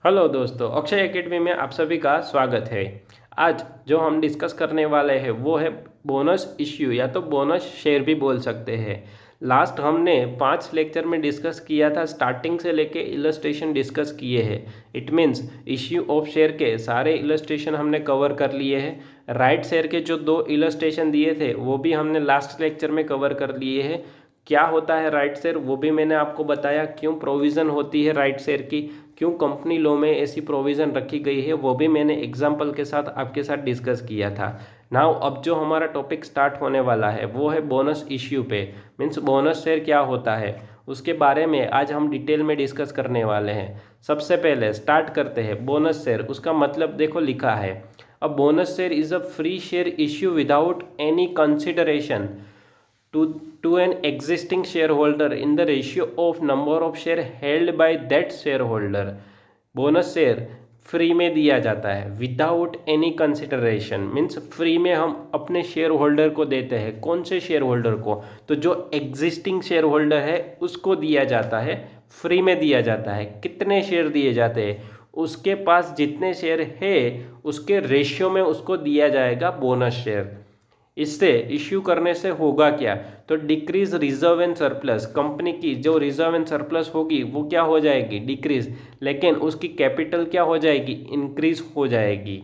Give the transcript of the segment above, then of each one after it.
Hello दोस्तों, Akshay academy में आप सभी का स्वागत है। आज जो हम डिस्कस करने वाले हैं वो है बोनस इश्यू या तो बोनस शेयर भी बोल सकते हैं। लास्ट हमने 5 लेक्चर में डिस्कस किया था, स्टार्टिंग से लेके इलस्ट्रेशन डिस्कस किए हैं। It means issue of share के सारे इलस्ट्रेशन हमने कवर कर लिए हैं। राइट शेयर के जो 2 इलस्ट्रेशन दिए थे वो भी हमने लास्ट लेक्चर में कवर कर लिए हैं। क्या होता है राइट शेयर वो भी मैंने आपको बताया, क्यों प्रोविज़न होती है राइट शेयर की, क्यों कंपनी लॉ में ऐसी प्रोविज़न रखी गई है, वो भी मैंने एग्जाम्पल के साथ आपके साथ डिस्कस किया था। नाउ अब जो हमारा टॉपिक स्टार्ट होने वाला है वो है बोनस इश्यू पे। मीन्स बोनस शेयर क्या होता है उसके बारे में आज हम डिटेल में डिस्कस करने वाले हैं। सबसे पहले स्टार्ट करते हैं बोनस शेयर। उसका मतलब देखो लिखा है, a bonus share is a free share issue without any consideration to an existing shareholder in the ratio of number of share held by that shareholder। Bonus share free में दिया जाता है without any consideration. Means free में हम अपने share holder को देते हैं। कौन से शेयर होल्डर को? तो जो एग्जिस्टिंग शेयर होल्डर है उसको दिया जाता है, फ्री में दिया जाता है। कितने शेयर दिए जाते हैं? उसके पास जितने शेयर है उसके रेशियो में उसको दिया जाएगा बोनस शेयर। इससे इश्यू करने से होगा क्या? तो decrease reserve and surplus. Company की जो रिजर्व एंड सरप्लस होगी वो क्या हो जाएगी? डिक्रीज। लेकिन उसकी कैपिटल क्या हो जाएगी? इंक्रीज हो जाएगी।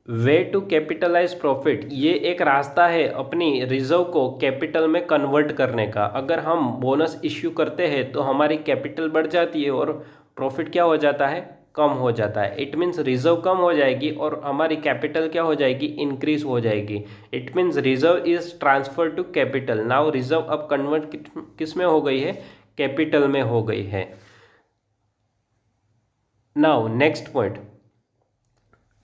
वे टू कैपिटलाइज प्रॉफिट, ये एक रास्ता है अपनी रिजर्व को कैपिटल में कन्वर्ट करने का। अगर हम बोनस इश्यू करते हैं तो हमारी कैपिटल बढ़ जाती है और प्रॉफिट क्या हो जाता है? कम हो जाता है। इट मीन्स रिजर्व कम हो जाएगी और हमारी कैपिटल क्या हो जाएगी? इंक्रीज हो जाएगी। It means reserve is transfer to capital. Now reserve अब कन्वर्ट किस में हो गई है? कैपिटल में हो गई है। Now next point,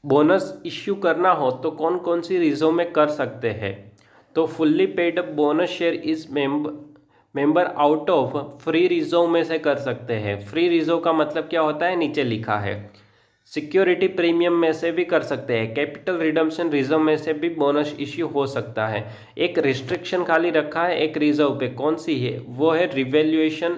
bonus issue करना हो तो कौन कौन सी रिजर्व में कर सकते हैं? तो fully paid up bonus share is member out of free reserve में से कर सकते हैं। फ्री रिजर्व का मतलब क्या होता है? नीचे लिखा है। सिक्योरिटी प्रीमियम में से भी कर सकते हैं। कैपिटल रिडम्पशन रिजर्व में से भी बोनस इश्यू हो सकता है। एक रिस्ट्रिक्शन खाली रखा है एक रिजर्व पे, कौन सी है? वो है रिवैल्यूएशन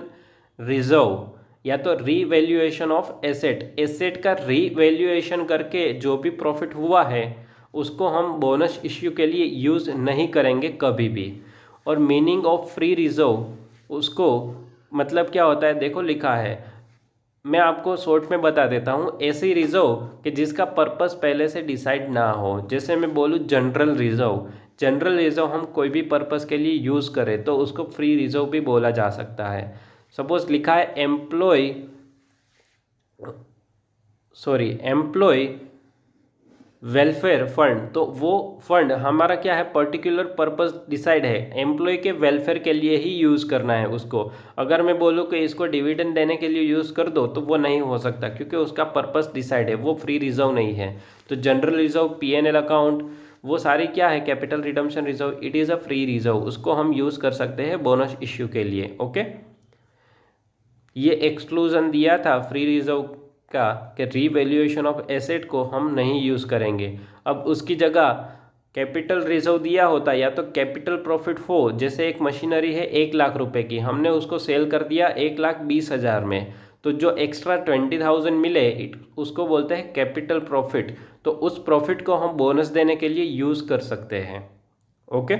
रिजर्व या तो रीवैल्यूएशन ऑफ एसेट। एसेट का रीवैल्यूएशन करके जो भी प्रॉफिट हुआ है उसको हम बोनस इश्यू के लिए यूज़ नहीं करेंगे कभी भी। और मीनिंग ऑफ फ्री रिजर्व उसको मतलब क्या होता है? देखो लिखा है, मैं आपको शॉर्ट में बता देता हूँ। ऐसी रिजर्व कि जिसका पर्पस पहले से डिसाइड ना हो। जैसे मैं बोलूँ जनरल रिजर्व, जनरल रिजर्व हम कोई भी पर्पस के लिए यूज़ करें तो उसको फ्री रिजर्व भी बोला जा सकता है। सपोज लिखा है एम्प्लॉय वेलफेयर फंड, तो वो फंड हमारा क्या है? पर्टिकुलर पर्पस डिसाइड है, एम्प्लॉय के वेलफेयर के लिए ही यूज़ करना है उसको। अगर मैं बोलूँ कि इसको डिविडेंड देने के लिए यूज़ कर दो तो वो नहीं हो सकता क्योंकि उसका पर्पस डिसाइड है, वो फ्री रिजर्व नहीं है। तो जनरल रिजर्व, पीएनएल अकाउंट, वो सारी क्या है? Capital redemption reserve, it is a free reserve. उसको हम यूज़ कर सकते हैं बोनस इश्यू के लिए। ओके, ये एक्सक्लूजन दिया था फ्री रिजर्व का कि रीवैल्यूएशन ऑफ एसेट को हम नहीं यूज़ करेंगे। अब उसकी जगह कैपिटल रिजर्व दिया होता या तो कैपिटल प्रॉफिट हो। जैसे एक मशीनरी है 1 लाख रुपए की, हमने उसको सेल कर दिया 1,20,000 में, तो जो एक्स्ट्रा 20,000 मिले उसको बोलते हैं कैपिटल प्रॉफिट। तो उस प्रॉफिट को हम बोनस देने के लिए यूज़ कर सकते हैं। ओके,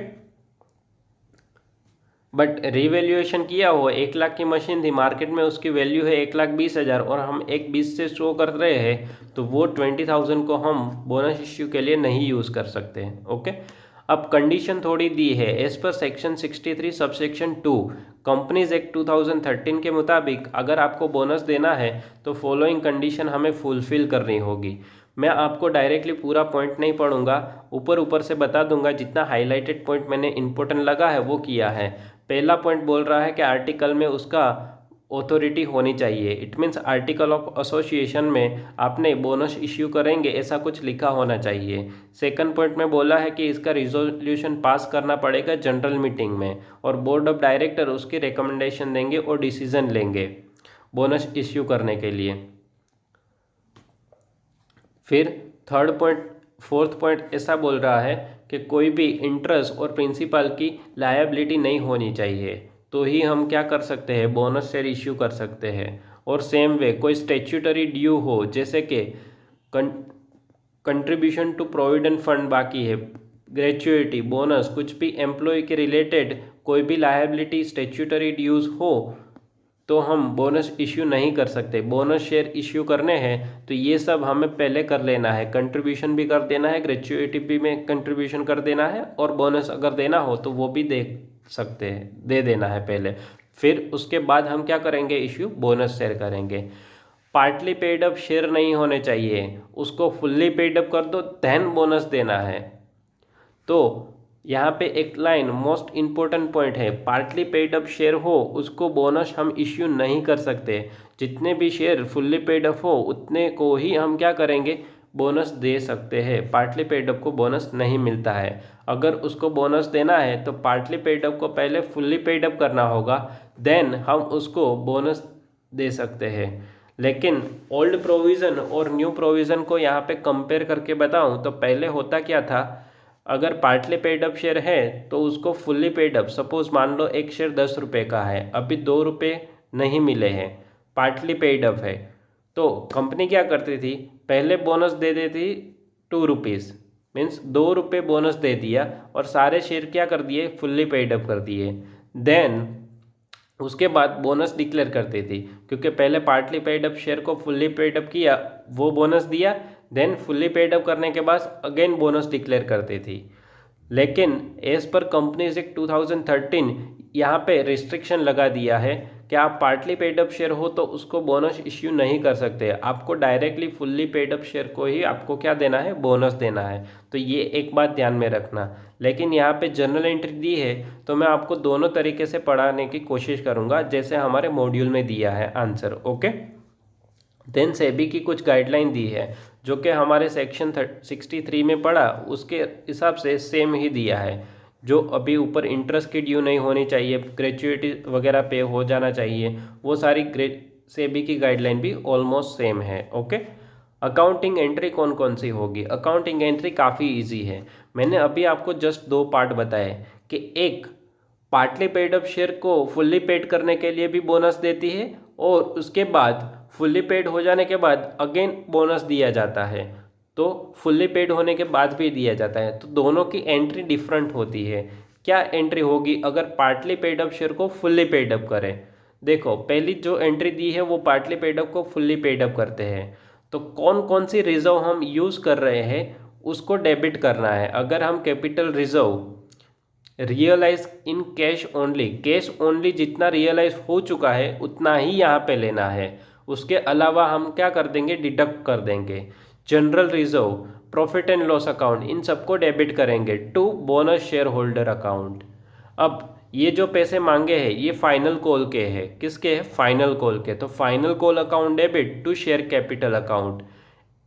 बट रिवैल्यूएशन किया हो, 1 लाख की मशीन थी, मार्केट में उसकी वैल्यू है 1,20,000 और हम 1,20 से शो कर रहे हैं तो वो 20,000 को हम बोनस इश्यू के लिए नहीं यूज़ कर सकते हैं। ओके, अब कंडीशन थोड़ी दी है। As per section 63 subsection 2 companies act 2013 के मुताबिक अगर आपको बोनस देना है तो फॉलोइंग कंडीशन हमें फुलफिल करनी होगी। मैं आपको डायरेक्टली पूरा पॉइंट नहीं पढ़ूंगा, ऊपर ऊपर से बता दूंगा। जितना हाईलाइटेड पॉइंट मैंने इंपॉर्टेंट लगा है वो किया है। पहला पॉइंट बोल रहा है कि आर्टिकल में उसका ऑथोरिटी होनी चाहिए। It means article of association में आपने बोनस इश्यू करेंगे ऐसा कुछ लिखा होना चाहिए। सेकंड पॉइंट में बोला है कि इसका रिजोल्यूशन पास करना पड़ेगा जनरल मीटिंग में और बोर्ड ऑफ डायरेक्टर उसकी रिकमेंडेशन देंगे और डिसीजन लेंगे बोनस इश्यू करने के लिए। फिर फोर्थ पॉइंट ऐसा बोल रहा है कि कोई भी इंटरेस्ट और प्रिंसिपल की लायबिलिटी नहीं होनी चाहिए, तो ही हम क्या कर सकते हैं? बोनस शेयर इश्यू कर सकते हैं। और सेम वे कोई स्टैट्यूटरी ड्यू हो, जैसे कि कंट्रीब्यूशन टू प्रोविडेंट फंड बाकी है, ग्रेचुइटी, बोनस, कुछ भी एम्प्लॉय के रिलेटेड कोई भी लायबिलिटी स्टैट्यूटरी ड्यूज हो तो हम बोनस इश्यू नहीं कर सकते। बोनस शेयर इश्यू करने हैं तो ये सब हमें पहले कर लेना है, कंट्रीब्यूशन भी कर देना है, ग्रेचुइटी भी में कंट्रीब्यूशन कर देना है, और बोनस अगर देना हो तो वो भी दे सकते हैं, दे देना है पहले। फिर उसके बाद हम क्या करेंगे, इश्यू बोनस शेयर करेंगे। पार्टली पेड अप शेयर नहीं होने चाहिए, उसको फुल्ली पेड अप कर दो, देन बोनस देना है। तो यहाँ पे एक लाइन मोस्ट इम्पोर्टेंट पॉइंट है, पार्टली पेड अप शेयर हो उसको बोनस हम इश्यू नहीं कर सकते। जितने भी शेयर फुल्ली पेड अप हो उतने को ही हम क्या करेंगे, बोनस दे सकते हैं। पार्टली पेड अप को बोनस नहीं मिलता है। अगर उसको बोनस देना है तो पार्टली पेड अप को पहले फुल्ली पेड अप करना होगा, देन हम उसको बोनस दे सकते हैं। लेकिन ओल्ड प्रोविज़न और न्यू प्रोविज़न को यहाँ पे कंपेयर करके बताऊँ तो पहले होता क्या था, अगर पार्टली पेड अप शेयर है तो उसको फुल्ली पेड अप, सपोज मान लो एक शेयर 10 रुपये का है, अभी 2 रुपये नहीं मिले हैं, पार्टली पेड अप है, तो कंपनी क्या करती थी, पहले बोनस दे देती 2 रुपीज़, मीन्स 2 रुपये बोनस दे दिया और सारे शेयर क्या कर दिए, फुल्ली पेड अप कर दिए। देन उसके बाद बोनस डिक्लेयर करती थी, क्योंकि पहले पार्टली पेड अप शेयर को फुल्ली पेड अप किया, वो बोनस दिया, देन फुल्ली पेड अप करने के बाद अगेन बोनस डिक्लेयर करती थी। लेकिन एज पर कंपनीज एक्ट 2013 यहाँ पे रिस्ट्रिक्शन लगा दिया है कि आप पार्टली पेड अप शेयर हो तो उसको बोनस इश्यू नहीं कर सकते, आपको directly fully paid up share को ही आपको क्या देना है, बोनस देना है। तो ये एक बात ध्यान में रखना। लेकिन यहाँ पे जनरल एंट्री दी है तो मैं आपको दोनों तरीके से पढ़ाने की कोशिश करूँगा, जैसे हमारे मॉड्यूल में दिया है आंसर। ओके, देन सेबी की कुछ गाइडलाइन दी है जो कि हमारे सेक्शन 63 में पढ़ा, उसके हिसाब से सेम ही दिया है। जो अभी ऊपर इंटरेस्ट की ड्यू नहीं होनी चाहिए, ग्रेचुइटी वगैरह पे हो जाना चाहिए, वो सारी सेबी की गाइडलाइन भी ऑलमोस्ट सेम है। ओके, अकाउंटिंग एंट्री कौन कौन सी होगी, अकाउंटिंग एंट्री काफ़ी इजी है। मैंने अभी आपको जस्ट 2 पार्ट बताए कि एक पार्टली पेड अप शेयर को फुल्ली पेड करने के लिए भी बोनस देती है, और उसके बाद फुल्ली पेड हो जाने के बाद अगेन बोनस दिया जाता है, तो फुल्ली पेड होने के बाद भी दिया जाता है। तो दोनों की एंट्री डिफरेंट होती है। क्या एंट्री होगी अगर पार्टली पेड अप शेयर को फुल्ली पेड अप करें, देखो पहली जो एंट्री दी है वो पार्टली पेड अप को फुल्ली पेड अप करते हैं, तो कौन कौन सी रिजर्व हम यूज़ कर रहे हैं उसको डेबिट करना है। अगर हम capital reserve realise in cash only, cash only जितना रियलाइज हो चुका है उतना ही यहाँ पे लेना है, उसके अलावा हम क्या कर देंगे, डिडक्ट कर देंगे। General reserve, profit and loss account, इन सबको डेबिट करेंगे to bonus share holder account. अब ये जो पैसे मांगे हैं ये फाइनल कॉल के हैं, किसके हैं, फाइनल कॉल के, तो final call account debit to share capital account.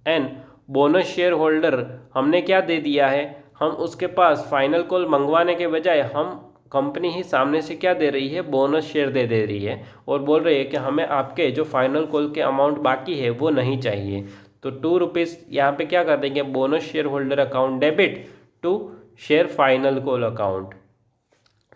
And bonus share holder हमने क्या दे दिया है, हम उसके पास फाइनल कॉल मंगवाने के बजाय हम कंपनी ही सामने से क्या दे रही है, बोनस शेयर दे रही है, और बोल रही है कि हमें आपके जो फाइनल कॉल के अमाउंट बाकी है वो नहीं चाहिए। तो 2 रुपीज़ यहाँ पे क्या कर देंगे, bonus share holder account debit to share final call account.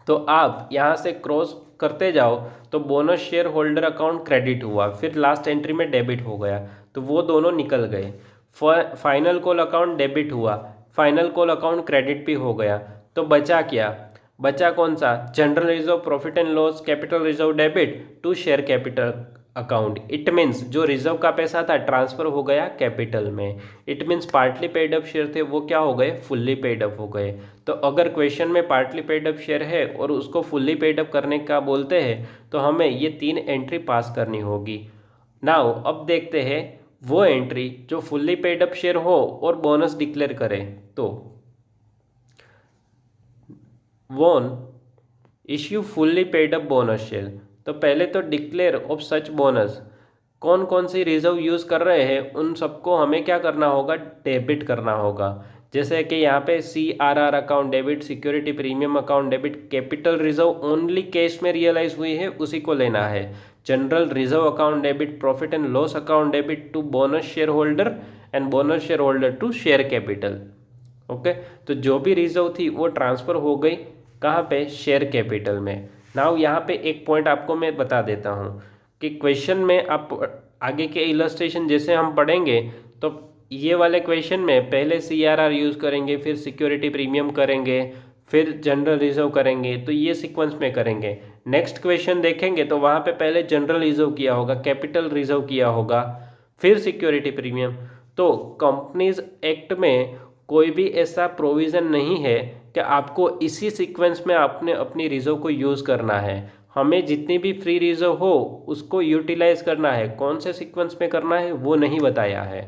तो आप यहाँ से क्रॉस करते जाओ तो bonus share holder account credit हुआ, फिर लास्ट एंट्री में डेबिट हो गया, तो वो दोनों निकल गए। फाइनल कॉल अकाउंट डेबिट हुआ, फाइनल कॉल अकाउंट क्रेडिट भी हो गया, तो बचा क्या, बचा कौन सा, general reserve, profit and loss, capital reserve debit to share capital account. It means जो रिजर्व का पैसा था ट्रांसफर हो गया कैपिटल में। It means partly paid up share थे वो क्या हो गए, फुल्ली पेड अप हो गए। तो अगर क्वेश्चन में पार्टली पेड अप शेयर है और उसको फुल्ली पेड अप करने का बोलते हैं तो हमें ये 3 एंट्री पास करनी होगी। नाउ अब देखते हैं वो एंट्री जो फुल्ली पेड अप शेयर हो और बोनस डिक्लेयर करे। तो one issue fully paid up bonus share, तो पहले तो डिक्लेयर ऑफ सच बोनस, कौन कौन सी रिजर्व यूज़ कर रहे हैं उन सबको हमें क्या करना होगा, डेबिट करना होगा। जैसे कि यहाँ पे CRR account debit, security premium account debit, capital reserve only cash में रियलाइज हुई है उसी को लेना है। General reserve account debit, profit and loss account debit to bonus share holder and bonus share holder to share capital. Okay, तो जो भी रिजर्व थी वो ट्रांसफ़र हो गई कहाँ पे, शेयर कैपिटल में। नाउ यहाँ पे एक पॉइंट आपको मैं बता देता हूँ, कि क्वेश्चन में आप आगे के इलस्ट्रेशन जैसे हम पढ़ेंगे तो ये वाले क्वेश्चन में पहले CRR यूज़ करेंगे, फिर सिक्योरिटी प्रीमियम करेंगे, फिर जनरल रिजर्व करेंगे, तो ये सीक्वेंस में करेंगे। नेक्स्ट क्वेश्चन देखेंगे तो वहाँ पे पहले जनरल रिजर्व किया होगा, कैपिटल रिजर्व किया होगा, फिर सिक्योरिटी प्रीमियम। तो कंपनीज एक्ट में कोई भी ऐसा प्रोविज़न नहीं है कि आपको इसी सीक्वेंस में आपने अपनी रिजर्व को यूज़ करना है। हमें जितनी भी फ्री रिजर्व हो उसको यूटिलाइज करना है, कौन से सीक्वेंस में करना है वो नहीं बताया है।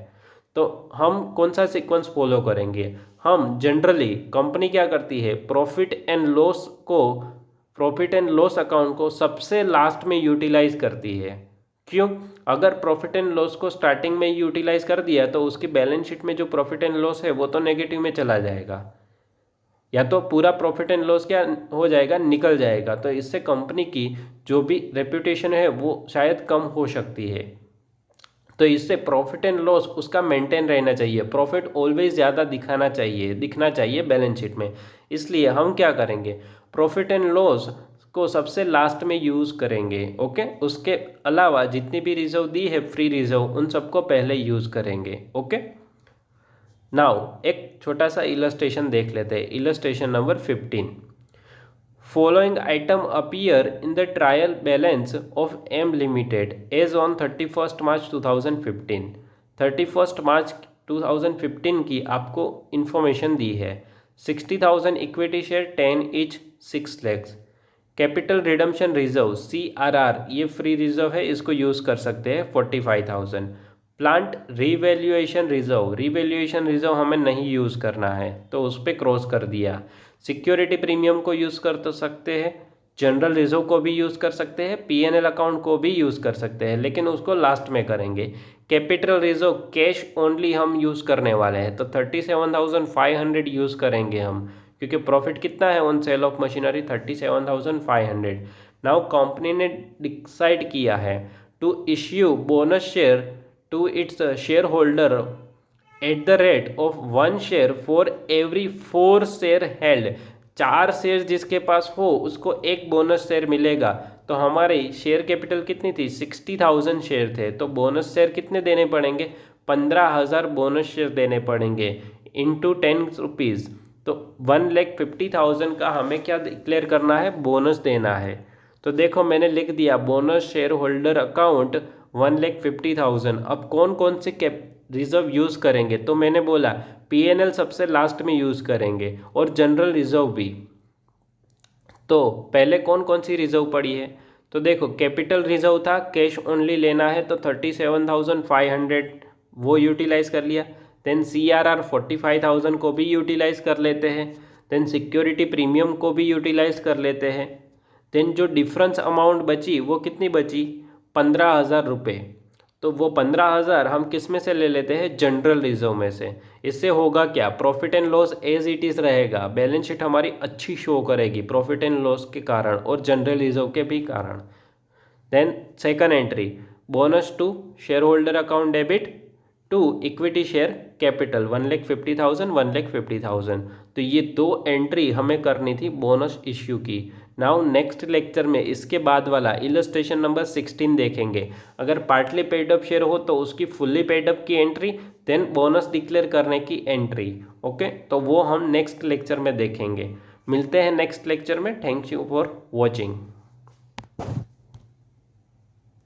तो हम कौन सा सीक्वेंस फॉलो करेंगे? हम जनरली कंपनी क्या करती है, प्रॉफिट एंड लॉस अकाउंट को सबसे लास्ट में यूटिलाइज करती है। क्यों? अगर प्रॉफिट एंड लॉस को स्टार्टिंग में यूटिलाइज कर दिया तो उसकी बैलेंस शीट में जो प्रॉफिट एंड लॉस है वो तो नेगेटिव में चला जाएगा, या तो पूरा प्रॉफिट एंड लॉस क्या हो जाएगा, निकल जाएगा। तो इससे कंपनी की जो भी रेप्यूटेशन है वो शायद कम हो सकती है। तो इससे प्रॉफिट एंड लॉस उसका मेंटेन रहना चाहिए, प्रॉफिट ऑलवेज ज़्यादा दिखना चाहिए बैलेंस शीट में। इसलिए हम क्या करेंगे, प्रॉफिट एंड लॉस को सबसे लास्ट में यूज़ करेंगे। ओके, उसके अलावा जितनी भी रिजर्व दी है फ्री रिजर्व उन सबको पहले यूज़ करेंगे। ओके, नाउ एक छोटा सा इलस्ट्रेशन देख लेते हैं। Illustration number 15। Following item appear in the trial balance of M Limited as on 31st March 2015। 31st मार्च 2015 की आपको इंफॉर्मेशन दी है। 60,000 equity share 10 each 6 lakhs। Capital redemption reserve CRR ये फ्री रिजर्व है, इसको यूज़ कर सकते हैं 45,000। प्लांट रिवैल्यूएशन रिजर्व हमें नहीं यूज़ करना है तो उस पर क्रॉस कर दिया। सिक्योरिटी प्रीमियम को यूज़ कर तो सकते हैं, जनरल रिजर्व को भी यूज़ कर सकते हैं, PNL अकाउंट को भी यूज़ कर सकते हैं, लेकिन उसको लास्ट में करेंगे। कैपिटल रिजर्व कैश ओनली हम यूज़ करने वाले हैं तो 37,500 यूज़ करेंगे हम, क्योंकि प्रॉफिट कितना है on sale of machinery 37,500। Now company ने डिसाइड किया है to issue bonus share to its share holder at the rate of 1 share for every 4 share held. 4 share जिसके पास हो उसको एक बोनस शेयर मिलेगा। तो हमारी शेयर कैपिटल कितनी थी, 60,000 शेयर थे, तो बोनस शेयर कितने देने पड़ेंगे, 15,000 बोनस शेयर देने पड़ेंगे इंटू 10 रुपीज़। तो 1,50,000 का हमें क्या डिक्लेयर करना है, बोनस देना है। तो देखो मैंने लिख दिया बोनस शेयर होल्डर अकाउंट 1,50,000। अब कौन कौन से रिजर्व यूज़ करेंगे, तो मैंने बोला PNL सबसे लास्ट में यूज़ करेंगे और जनरल रिजर्व भी। तो पहले कौन कौन सी रिजर्व पड़ी है, तो देखो कैपिटल रिजर्व था, कैश ओनली लेना है तो 37,500 वो यूटिलाइज कर लिया। देन CRR 45,000 को भी यूटिलाइज कर लेते हैं। देन सिक्योरिटी प्रीमियम को भी यूटिलाइज कर लेते हैं। देन जो डिफरेंस अमाउंट बची वो कितनी बची, 15,000 रुपये। तो वो 15,000 हम किस में से ले लेते हैं, जनरल रिजर्व में से। इससे होगा क्या, profit and loss as it is रहेगा, बैलेंस शीट हमारी अच्छी शो करेगी प्रॉफिट एंड लॉस के कारण और जनरल रिजर्व के भी कारण। Then second entry, bonus to share holder account debit to equity share capital 1,50,000 1,50,000। तो ये 2 एंट्री हमें करनी थी बोनस इश्यू की। नाउ नेक्स्ट लेक्चर में इसके बाद वाला इलस्ट्रेशन नंबर 16 देखेंगे। अगर पार्टली पेड अप शेयर हो तो उसकी फुल्ली पेड अप की एंट्री, देन बोनस डिक्लेयर करने की एंट्री। ओके, तो वो हम नेक्स्ट लेक्चर में देखेंगे। मिलते हैं नेक्स्ट लेक्चर में। Thank you for watching.